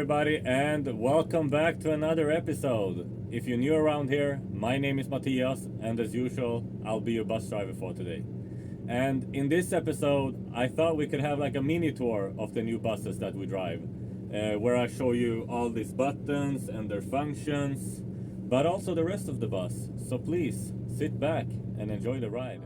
everybody, and welcome back to another episode. If you're new around here, my name is Matthias, and as usual, I'll be your bus driver for today. And in this episode, I thought we could have like a mini tour of the new buses that we drive, where I show you all these buttons and their functions, but also the rest of the bus. So please, sit back and enjoy the ride.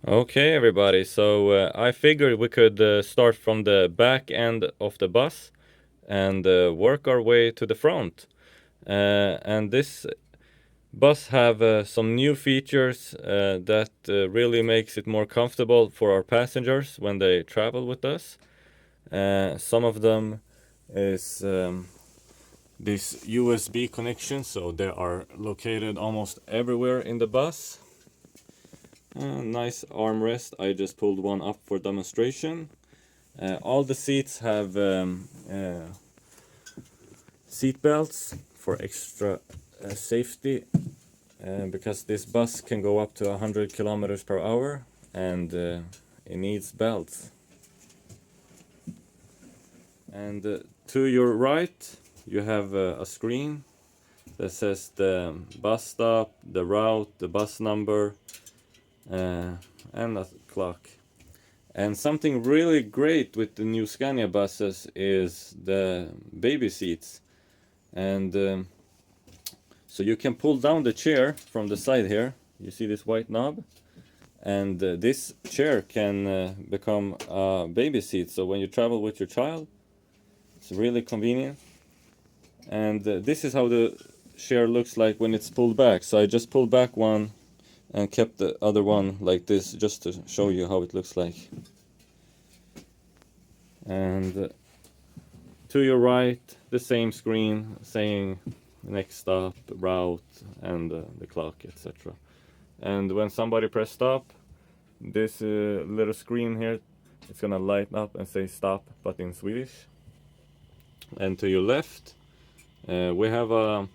Okay, everybody, so I figured we could start from the back end of the bus and work our way to the front. And this bus have some new features that really makes it more comfortable for our passengers when they travel with us. Some of them is this USB connection, so they are located almost everywhere in the bus. Nice armrest. I just pulled one up for demonstration. All the seats have seat belts for extra safety, because this bus can go up to 100 kilometers per hour and it needs belts. And to your right you have a screen that says the bus stop, the route, the bus number, and a clock. And something really great with the new Scania buses is the baby seats. And so you can pull down the chair from the side here. You see this white knob? And this chair can become a baby seat. So when you travel with your child, it's really convenient. And this is how the chair looks like when it's pulled back. So I just pulled back one and kept the other one like this, just to show you how it looks like. And to your right, the same screen saying next stop, route, and the clock, etc. And when somebody press stop, this little screen here, it's gonna light up and say stop, but in Swedish. And to your left, we have a,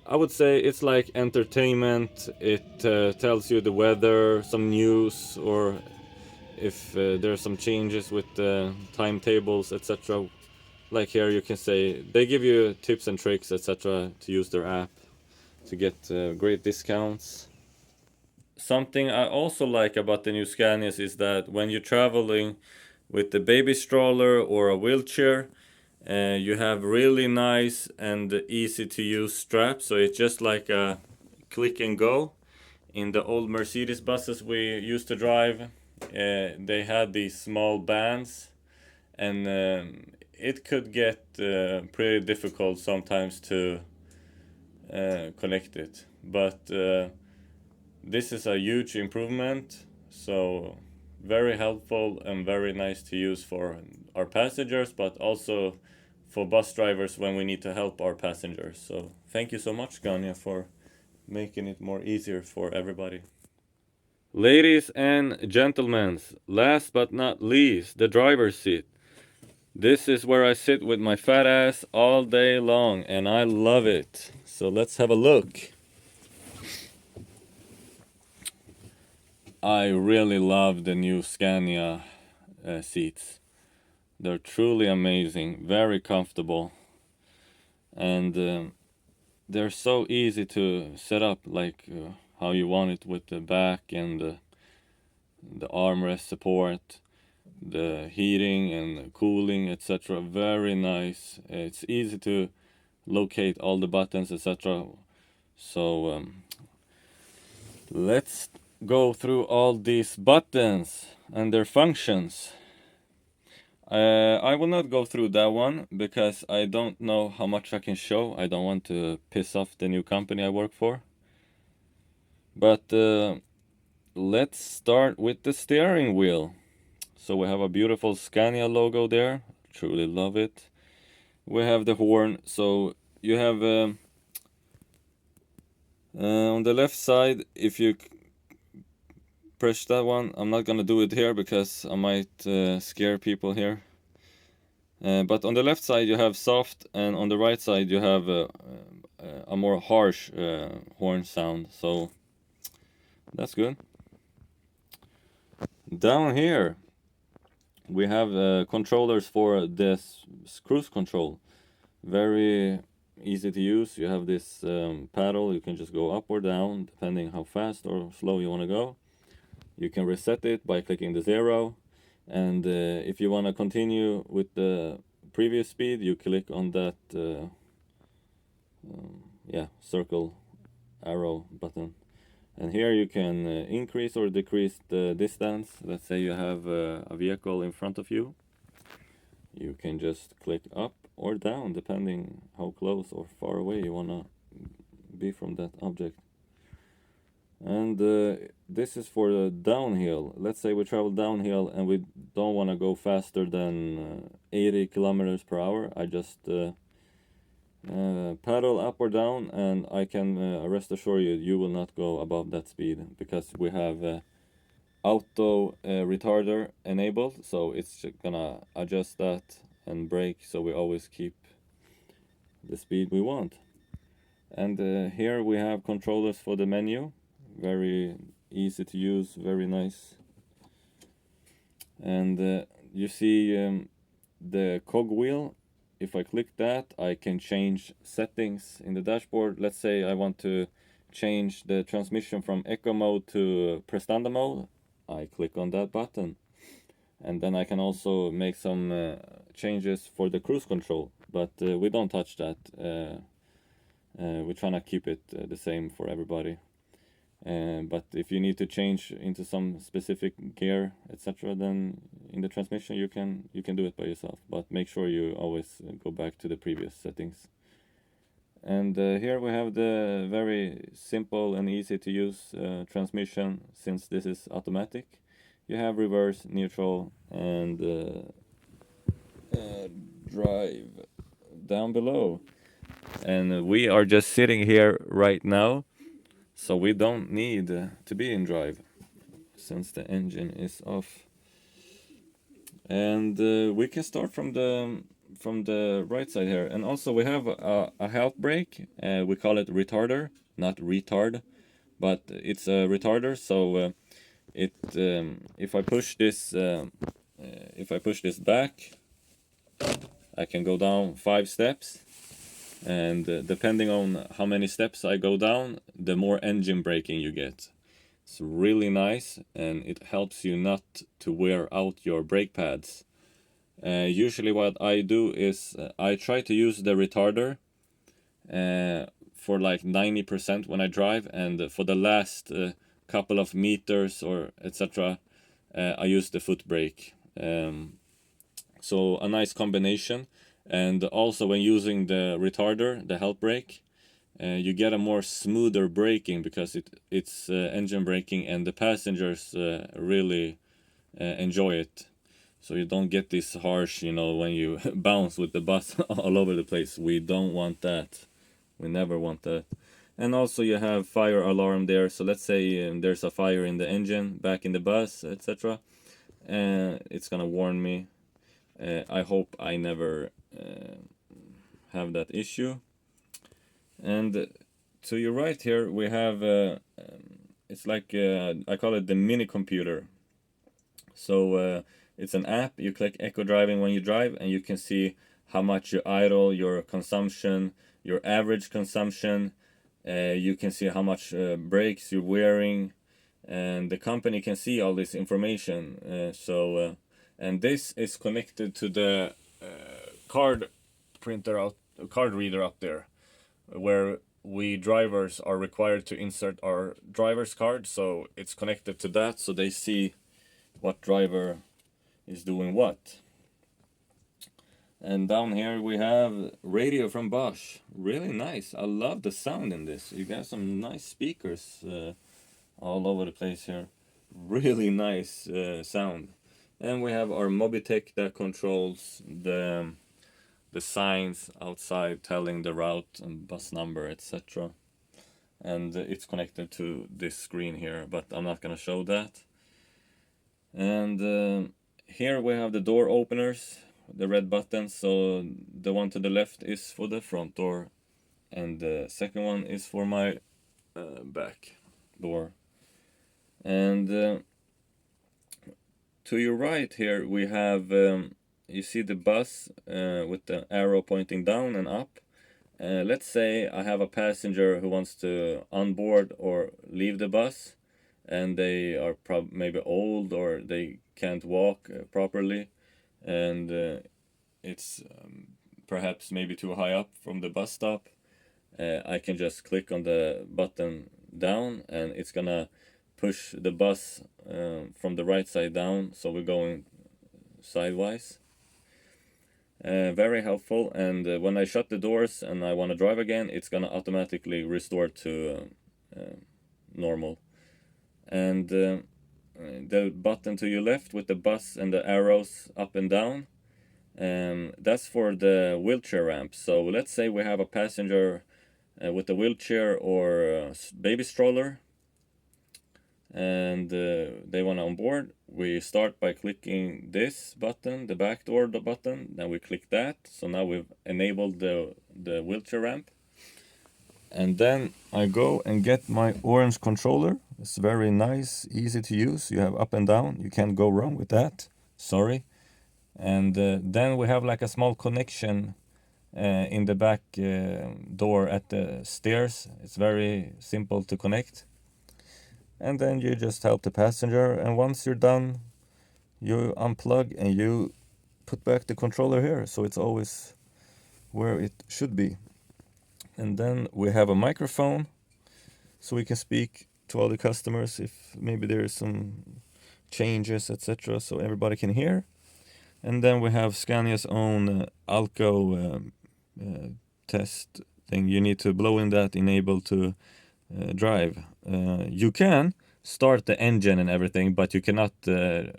I would say it's like entertainment. It tells you the weather, some news, or if there's some changes with the timetables, etc. Like here you can say, they give you tips and tricks, etc. to use their app to get great discounts. Something I also like about the new Scanias is that when you're traveling with the baby stroller or a wheelchair, you have really nice and easy to use straps, so it's just like a click and go. In the old Mercedes buses we used to drive, they had these small bands, and it could get pretty difficult sometimes to connect it. But this is a huge improvement, so very helpful and very nice to use for our passengers, but also for bus drivers when we need to help our passengers. So thank you so much, Scania, for making it more easier for everybody. Ladies and gentlemen, last but not least, the driver's seat. This is where I sit with my fat ass all day long, and I love it. So let's have a look. I really love the new Scania seats. They're truly amazing, very comfortable, and they're so easy to set up, like how you want it, with the back and the armrest support, the heating and the cooling, etc. Very nice. It's easy to locate all the buttons, etc. So let's go through all these buttons and their functions. I will not go through that one because I don't know how much I can show. I don't want to piss off the new company I work for. But let's start with the steering wheel. So we have a beautiful Scania logo there. Truly love it. We have the horn. So you have on the left side, if you press that one, I'm not gonna do it here because I might scare people here. But on the left side you have soft, and on the right side you have a more harsh horn sound, so that's good. Down here we have controllers for this cruise control. Very easy to use. You have this paddle, you can just go up or down depending how fast or slow you want to go. You can reset it by clicking the 0, and if you want to continue with the previous speed, you click on that circle arrow button, and here you can increase or decrease the distance. Let's say you have a vehicle in front of you, you can just click up or down depending how close or far away you want to be from that object. And this is for the downhill. Let's say we travel downhill and we don't want to go faster than 80 kilometers per hour. I just paddle up or down, and I can rest assure you, you will not go above that speed, because we have auto retarder enabled, so it's gonna adjust that and brake, so we always keep the speed we want. And here we have controllers for the menu, very easy to use, very nice. And you see the cogwheel. If I click that, I can change settings in the dashboard. Let's say I want to change the transmission from eco mode to prestanda mode. I click on that button, and then I can also make some changes for the cruise control, but we don't touch that. We're trying to keep it the same for everybody. But if you need to change into some specific gear, etc., then in the transmission you can do it by yourself, but make sure you always go back to the previous settings. And here we have the very simple and easy to use transmission. Since this is automatic, you have reverse, neutral, and drive down below. And we are just sitting here right now, so we don't need to be in drive since the engine is off. And we can start from the right side here. And also we have a help brake. We call it retarder, not retard, but it's a retarder. So if I push this back, I can go down 5 steps. And depending on how many steps I go down, the more engine braking you get. It's really nice, and it helps you not to wear out your brake pads. Usually what I do is I try to use the retarder for like 90% when I drive, and for the last couple of meters or etc. I use the foot brake. So a nice combination. And also when using the retarder, the help brake, you get a more smoother braking, because it's engine braking, and the passengers really enjoy it. So you don't get this harsh, when you bounce with the bus all over the place. We don't want that. We never want that. And also you have fire alarm there. So let's say there's a fire in the engine, back in the bus, etc. It's gonna warn me. I hope I never have that issue. And to your right here we have it's like I call it the mini computer. So it's an app. You click eco driving when you drive, and you can see how much you idle, your consumption, your average consumption. You can see how much brakes you're wearing, and the company can see all this information. And this is connected to the card reader up there, where we drivers are required to insert our driver's card. So it's connected to that, so they see what driver is doing what. And down here we have radio from Bosch. Really nice. I love the sound in this. You got some nice speakers all over the place here. Really nice sound. And we have our Mobitech that controls the signs outside telling the route and bus number, etc. And it's connected to this screen here, but I'm not gonna show that. And here we have the door openers. the red buttons. So the one to the left is for the front door, and the second one is for my back door. And to your right here we have you see the bus with the arrow pointing down and up. Let's say I have a passenger who wants to onboard or leave the bus, and they are maybe old or they can't walk properly, and it's perhaps maybe too high up from the bus stop. I can just click on the button down, and it's gonna push the bus from the right side down, so we're going sidewise. Very helpful. And when I shut the doors and I want to drive again, it's gonna automatically restore to normal. And the button to your left with the bus and the arrows up and down, that's for the wheelchair ramp. So let's say we have a passenger with a wheelchair or baby stroller, and they want to onboard. We start by clicking this button, the back door button, then we click that. So now we've enabled the wheelchair ramp. And then I go and get my orange controller. It's very nice, easy to use. You have up and down, you can't go wrong with that. Sorry. And then we have like a small connection in the back door at the stairs. It's very simple to connect. And then you just help the passenger, and once you're done, you unplug and you put back the controller here, so it's always where it should be. And then we have a microphone, so we can speak to all the customers if maybe there's some changes, etc., so everybody can hear. And then we have Scania's own Alco test thing. You need to blow in that enable to drive. You can start the engine and everything, but you cannot drive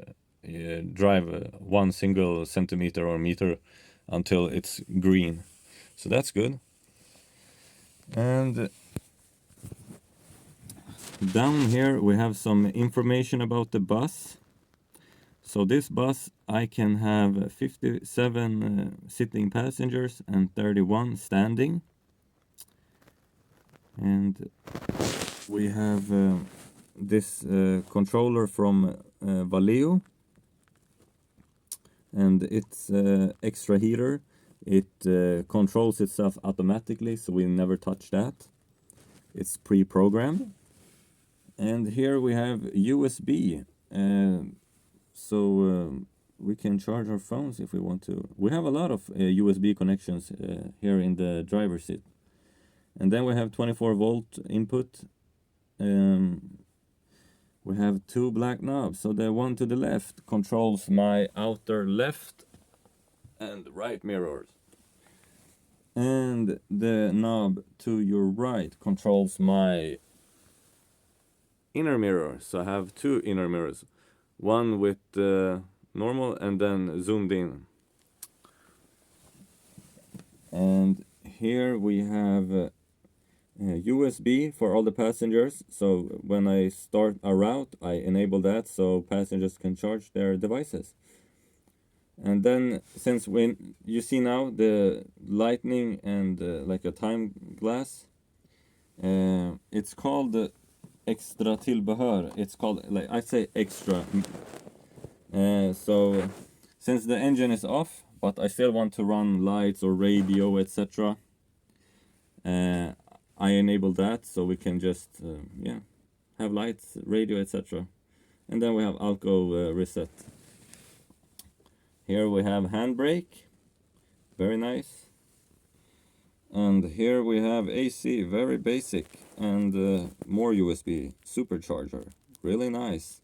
1 single centimeter or meter until it's green. So that's good. And down here we have some information about the bus. So this bus, I can have 57 sitting passengers and 31 standing. And we have this controller from Valeo, and it's extra heater. It controls itself automatically, so we never touch that. It's pre-programmed. And here we have USB, so we can charge our phones if we want to. We have a lot of USB connections here in the driver's seat. And then we have 24-volt input. We have 2 black knobs. So the one to the left controls my outer left and right mirrors. And the knob to your right controls my inner mirror. So I have 2 inner mirrors. One with normal and then zoomed in. And here we have USB for all the passengers. So when I start a route, I enable that so passengers can charge their devices. And then since when you see now the lightning and like a time glass, it's called extra tillbehör. It's called, like I say, extra. So since the engine is off, but I still want to run lights or radio, etc., I enable that so we can just have lights, radio, etc. And then we have Alco reset. Here we have handbrake, very nice. And here we have AC, very basic, and more USB, supercharger, really nice.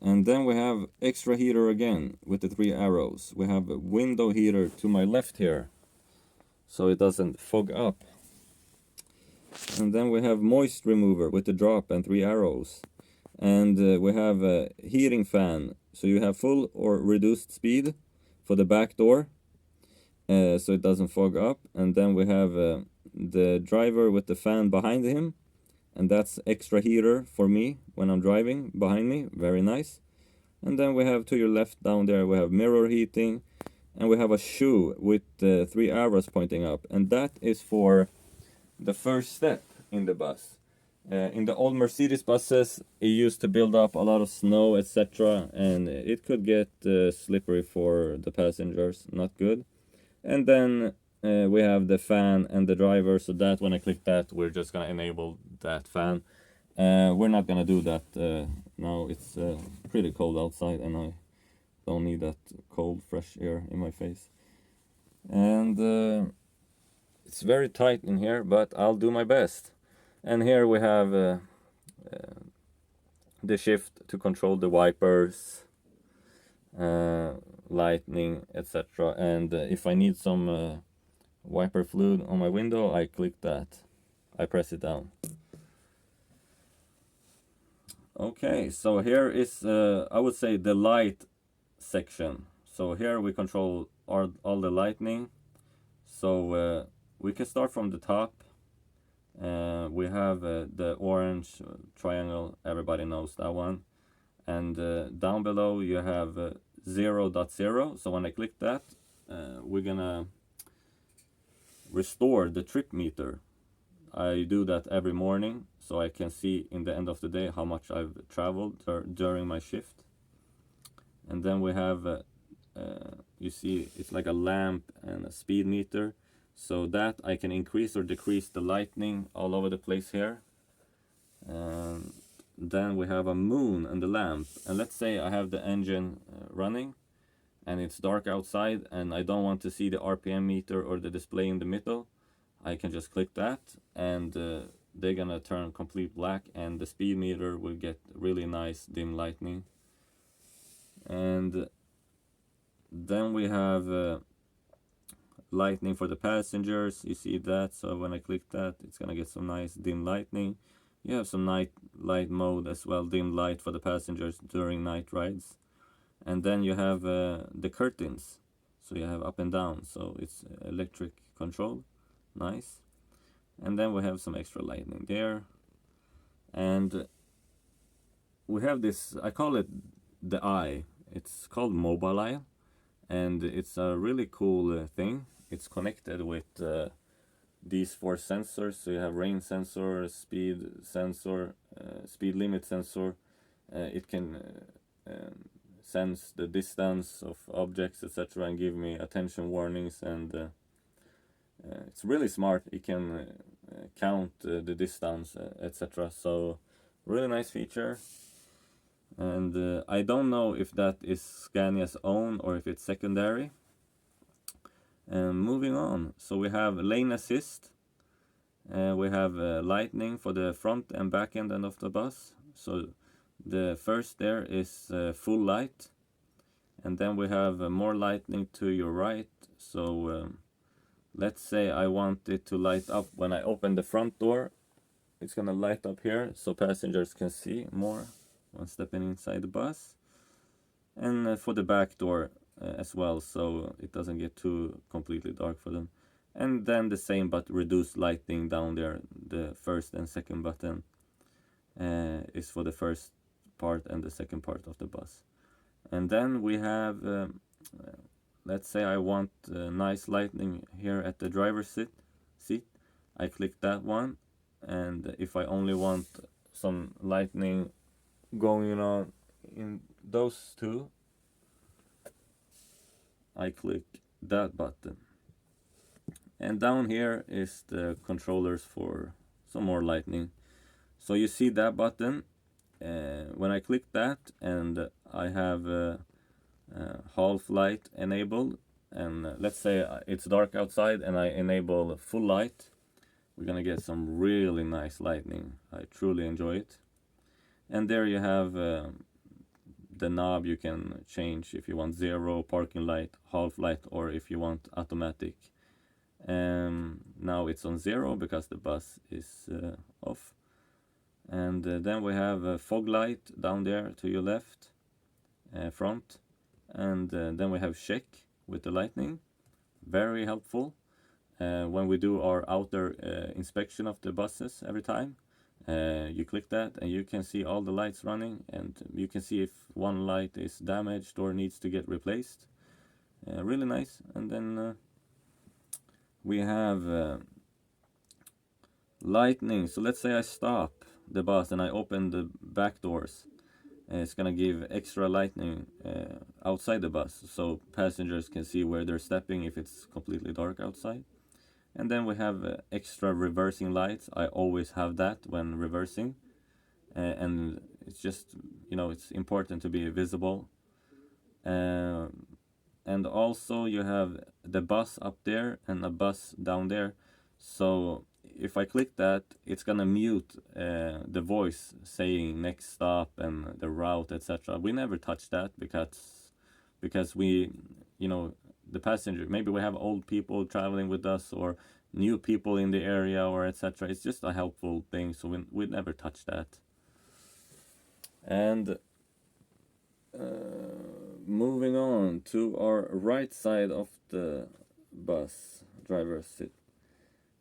And then we have extra heater again with the 3 arrows. We have a window heater to my left here, so it doesn't fog up. And then we have moist remover with the drop and 3 arrows. And we have a heating fan, so you have full or reduced speed for the back door, so it doesn't fog up. And then we have the driver with the fan behind him, and that's extra heater for me when I'm driving behind me, very nice. And then we have to your left down there, we have mirror heating, and we have a shoe with 3 arrows pointing up, and that is for the first step in the bus. In the old Mercedes buses, it used to build up a lot of snow, etc., and it could get slippery for the passengers, not good. And then we have the fan and the driver, so that when I click that, we're just gonna enable that fan. We're not gonna do that now. It's pretty cold outside, and I don't need that cold, fresh air in my face. And it's very tight in here, but I'll do my best. And here we have the shift to control the wipers, lightning, etc. And if I need some wiper fluid on my window, I click that. I press it down. Okay, so here is, I would say, the light section. So here we control all the lighting. So we can start from the top. We have the orange triangle, everybody knows that one. And down below you have 0.0. So when I click that, we're gonna restore the trip meter. I do that every morning, so I can see in the end of the day how much I've traveled during my shift. And then we have, you see, it's like a lamp and a speed meter, so that I can increase or decrease the lighting all over the place here. And then we have a moon and the lamp. And let's say I have the engine running, and it's dark outside, and I don't want to see the RPM meter or the display in the middle. I can just click that, and they're gonna turn complete black, and the speed meter will get really nice dim lighting. And then we have lighting for the passengers. You see that, so when I click that, it's gonna get some nice dim lighting. You have some night light mode as well, dim light for the passengers during night rides. And then you have the curtains, so you have up and down, so it's electric control. Nice. And then we have some extra lighting there, and we have this, I call it the eye. It's called Mobile Eye, and it's a really cool thing. It's connected with these 4 sensors. So you have rain sensor, speed sensor, speed limit sensor. It can sense the distance of objects, etc., and give me attention warnings. And it's really smart. It can count the distance, etc. So really nice feature. And I don't know if that is Scania's own or if it's secondary. And moving on, so we have lane assist. We have lighting for the front and back end of the bus. So the first there is full light, and then we have more lighting to your right. So let's say I want it to light up when I open the front door. It's gonna light up here so passengers can see more when stepping inside the bus. And for the back door as well, so it doesn't get too completely dark for them. And then the same but reduced lighting down there. The first and second button is for the first part and the second part of the bus. And then we have, let's say I want nice lighting here at the driver's seat. I click that one, and if I only want some lighting going on in those two, I click that button. And down here is the controllers for some more lighting. So you see that button, when I click that and I have half light enabled, and let's say it's dark outside and I enable full light, we're gonna get some really nice lighting. I truly enjoy it. And there you have the knob. You can change if you want 0, parking light, half light, or if you want automatic. Now it's on 0 because the bus is off. And then we have a fog light down there to your left, front. And then we have check with the lighting. Very helpful when we do our outer inspection of the buses every time. You click that and you can see all the lights running, and you can see if one light is damaged or needs to get replaced. Really nice. And then we have lightning. So let's say I stop the bus and I open the back doors. It's gonna give extra lightning outside the bus, so passengers can see where they're stepping if it's completely dark outside. And then we have extra reversing lights. I always have that when reversing, and it's just, you know, it's important to be visible. And also you have the bus up there and a bus down there. So if I click that, it's gonna mute the voice saying next stop and the route, etc. We never touch that because we, you know, the passenger, maybe we have old people traveling with us or new people in the area or etc. It's just a helpful thing, so we never touch that. And moving on to our right side of the bus driver's seat.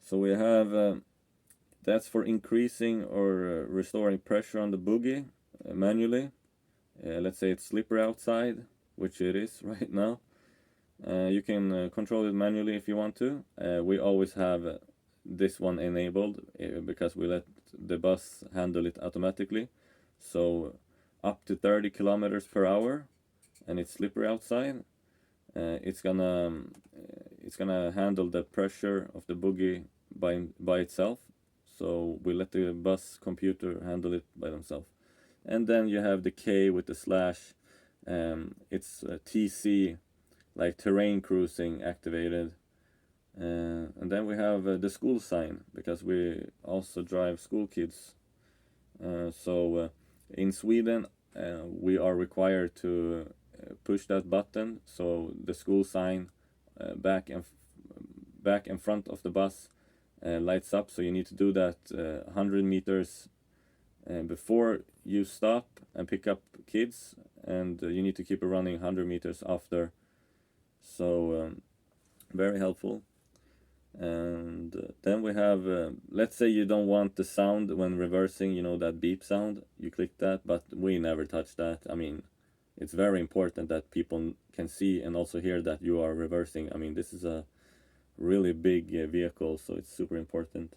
So we have that's for increasing or restoring pressure on the bogie manually. Let's say it's slippery outside, which it is right now. You can control it manually if you want to. We always have this one enabled because we let the bus handle it automatically. So up to 30 kilometers per hour, and it's slippery outside, it's gonna handle the pressure of the bogie by itself. So we let the bus computer handle it by themselves. And then you have the K with the slash. It's TC, like terrain cruising, activated. And then we have the school sign, because we also drive school kids. So in Sweden, we are required to push that button, so the school sign back and front of the bus lights up. So you need to do that 100 meters before you stop and pick up kids, and you need to keep it running 100 meters after. So very helpful. And then we have, let's say you don't want the sound when reversing, you know, that beep sound, you click that, but we never touch that. I mean, it's very important that people can see and also hear that you are reversing. I mean, this is a really big vehicle, so it's super important.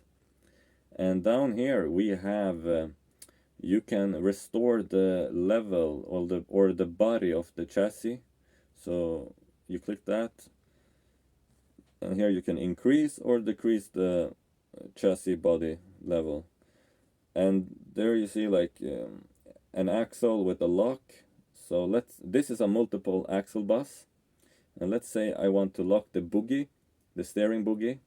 And down here we have you can restore the level or the body of the chassis. So you click that, and here you can increase or decrease the chassis body level. And there you see like an axle with a lock. So this is a multiple axle bus, and let's say I want to lock the bogie, the steering bogie.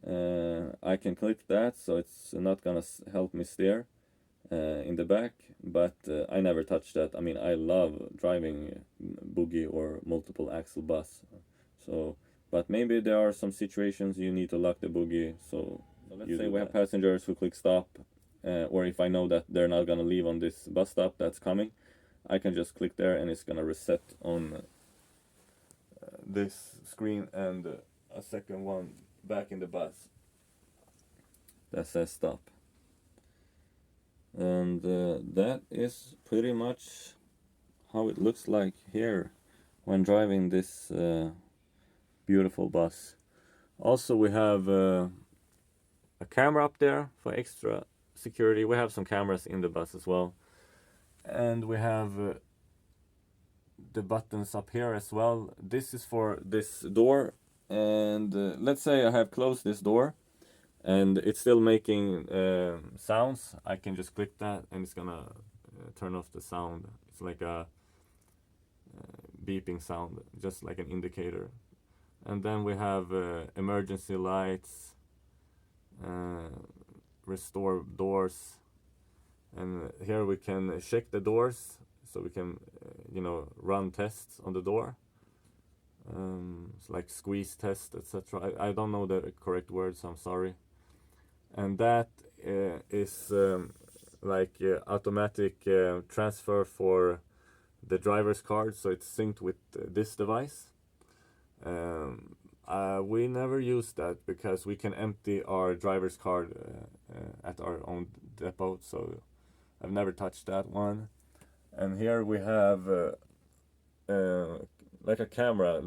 I can click that, so it's not gonna help me steer in the back, but I never touch that. I mean, I love driving bogie or multiple axle bus. So, but maybe there are some situations you need to lock the bogie. So let's say we have passengers who click stop, or if I know that they're not gonna leave on this bus stop that's coming, I can just click there and it's gonna reset on this screen, and a second one back in the bus that says stop. And that is pretty much how it looks like here when driving this beautiful bus. Also, we have a camera up there for extra security. We have some cameras in the bus as well, and we have the buttons up here as well. This is for this door, and let's say I have closed this door and it's still making sounds. I can just click that and it's gonna turn off the sound. It's like a beeping sound, just like an indicator. And then we have emergency lights, restore doors, and here we can check the doors, so we can you know, run tests on the door. It's like squeeze test, etc. I don't know the correct words, I'm sorry. And that is like automatic transfer for the driver's card, so it's synced with this device. We never use that because we can empty our driver's card at our own depot, so I've never touched that one. And here we have like a camera.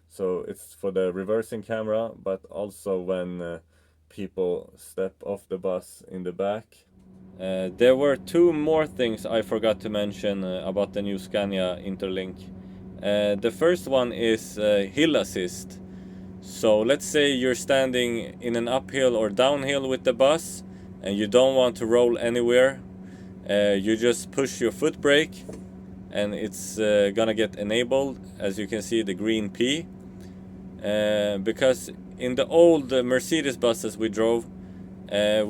So it's for the reversing camera, but also when people step off the bus in the back. There were two more things I forgot to mention about the new Scania Interlink. The first one is hill assist. So let's say you're standing in an uphill or downhill with the bus and you don't want to roll anywhere. You just push your foot brake and it's gonna get enabled, as you can see, the green P. Because in the old Mercedes buses we drove,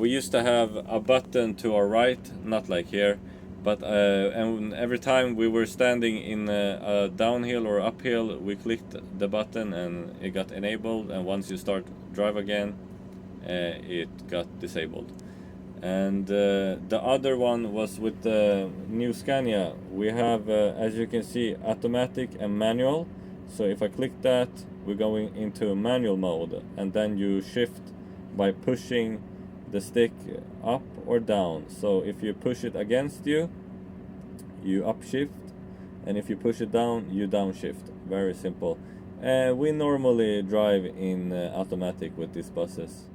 we used to have a button to our right, not like here, but and every time we were standing in a downhill or uphill, we clicked the button and it got enabled, and once you start drive again, it got disabled. And the other one was with the new Scania. We have, as you can see, automatic and manual. So if I click that, we're going into manual mode, and then you shift by pushing the stick up or down. So if you push it against you, you upshift, and if you push it down, you downshift. Very simple. We normally drive in automatic with these buses.